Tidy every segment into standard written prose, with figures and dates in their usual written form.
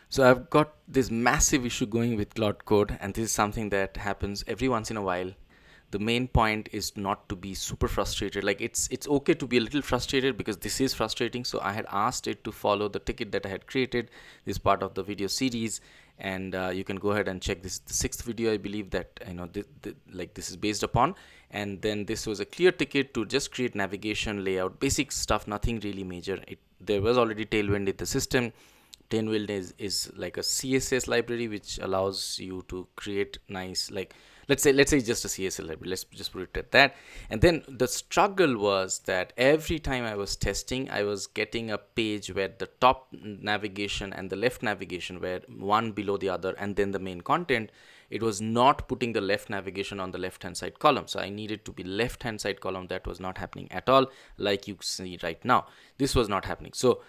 So I've got this massive issue going with Cloud Code, and this is something that happens every once in a while. The main point is not to be super frustrated. Like it's okay to be a little frustrated because this is frustrating. So I had asked it to follow the ticket that I had created, this part of the video series, and you can go ahead and check this the sixth video, I believe, that like this is based upon. And then this was a clear ticket to just create navigation, layout, basic stuff, nothing really major. There was already Tailwind in the system. Tailwind is like a CSS library which allows you to create nice, like let's say just a CSS library. Let's just put it at that. And then the struggle was that every time I was testing, I was getting a page where the top navigation and the left navigation were one below the other, and then the main content, it was not putting the left navigation on the left hand side column. So I needed to be left hand side column. That was not happening at all, like you see right now. This was not happening. So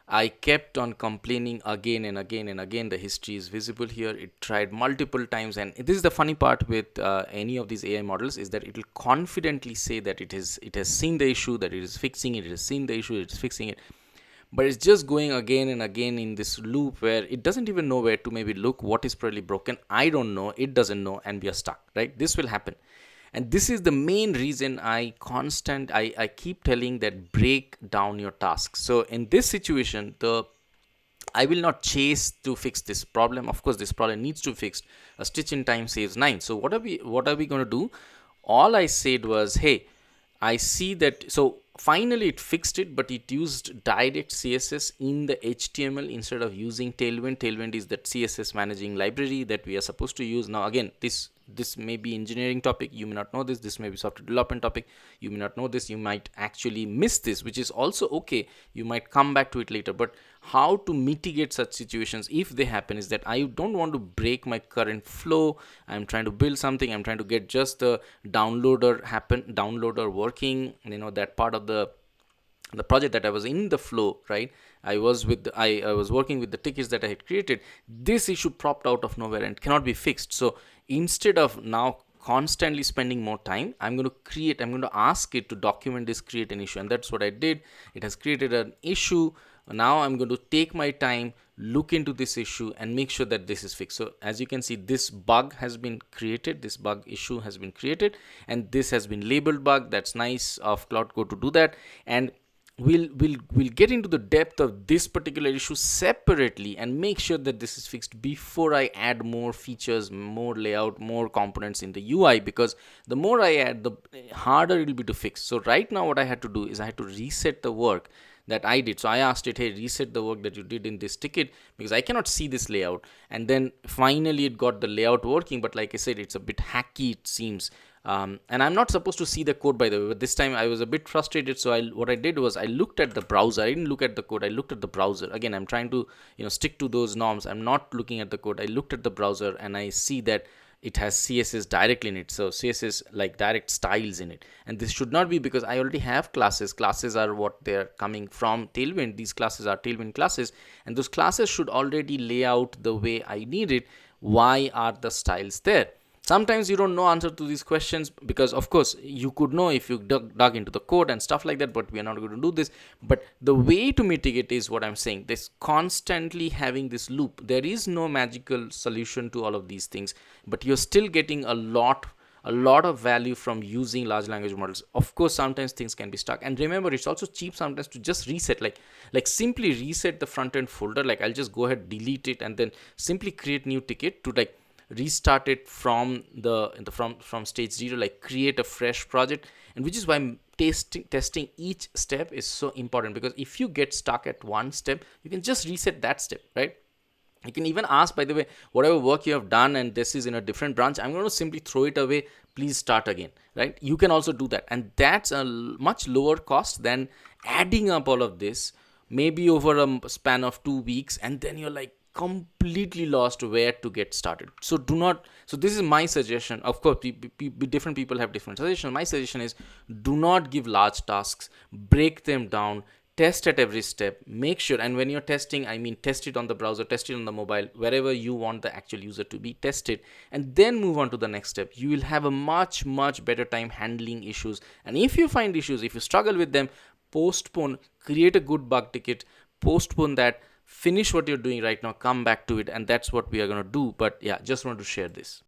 I kept on complaining again and again and again. The history is visible here. It tried multiple times, and this is the funny part with any of these AI models, is that it will confidently say that it has seen the issue, that it is fixing it, it has seen the issue, it is fixing it. But it's just going again and again in this loop where it doesn't even know where to maybe look, what is probably broken. I don't know, it doesn't know, and we are stuck, right? This will happen. And this is the main reason I keep telling that break down your tasks. So in this situation, I will not chase to fix this problem. Of course, this problem needs to be fixed. A stitch in time saves nine. So what are we going to do? All I said was, hey, I see that. So finally it fixed it, but it used direct CSS in the HTML instead of using Tailwind. Tailwind is that CSS managing library that we are supposed to use. Now again, this may be engineering topic, you may not know this may be software development topic, you may not know this, you might actually miss this, which is also okay. You might come back to it later. But how to mitigate such situations if they happen is that I don't want to break my current flow. I'm trying to build something, I'm trying to get just the downloader working, that part of the project that I was in the flow, right? I was working with the tickets that I had created. This issue popped out of nowhere and cannot be fixed. So instead of now constantly spending more time, I'm going to ask it to document this, create an issue, and that's what I did. It has created an issue. Now I'm going to take my time, look into this issue, and make sure that this is fixed. So as you can see, this bug has been created, this bug issue has been created, and this has been labeled bug. That's nice of Cloud Code to do that. And we'll get into the depth of this particular issue separately and make sure that this is fixed before I add more features, more layout, more components in the UI, because the more I add, the harder it will be to fix. So right now what I had to do is I had to reset the work that I did. So I asked it, hey, reset the work that you did in this ticket, because I cannot see this layout. And then finally it got the layout working, but like I said, it's a bit hacky, it seems. And I'm not supposed to see the code, by the way, but this time I was a bit frustrated. So what I did was I looked at the browser. I didn't look at the code, I looked at the browser. Again, I'm trying to stick to those norms. I'm not looking at the code. I looked at the browser and I see that it has CSS directly in it. So CSS like direct styles in it. And this should not be, because I already have classes. Classes are what they're coming from Tailwind. These classes are Tailwind classes, and those classes should already lay out the way I need it. Why are the styles there? Sometimes you don't know answer to these questions, because of course you could know if you dug into the code and stuff like that, but we are not going to do this. But the way to mitigate is what I'm saying, this constantly having this loop. There is no magical solution to all of these things, but you're still getting a lot of value from using large language models. Of course, sometimes things can be stuck, and remember, it's also cheap sometimes to just reset, like simply reset the front end folder. Like I'll just go ahead, delete it, and then simply create new ticket to like restart it from from stage 0, like create a fresh project. And which is why testing each step is so important, because if you get stuck at one step, you can just reset that step, right? You can even ask, by the way, whatever work you have done and this is in a different branch, I'm going to simply throw it away, please start again, right? You can also do that, and that's a much lower cost than adding up all of this maybe over a span of 2 weeks, and then you're like completely lost where to get started. So this is my suggestion. Of course, different people have different suggestions. My suggestion is, do not give large tasks, break them down, test at every step, make sure. And when you're testing, I mean test it on the browser, test it on the mobile, wherever you want the actual user to be tested, and then move on to the next step. You will have a much better time handling issues. And if you find issues, if you struggle with them, postpone, create a good bug ticket, postpone that, finish what you're doing right now, come back to it, and that's what we are going to do. But yeah, just want to share this.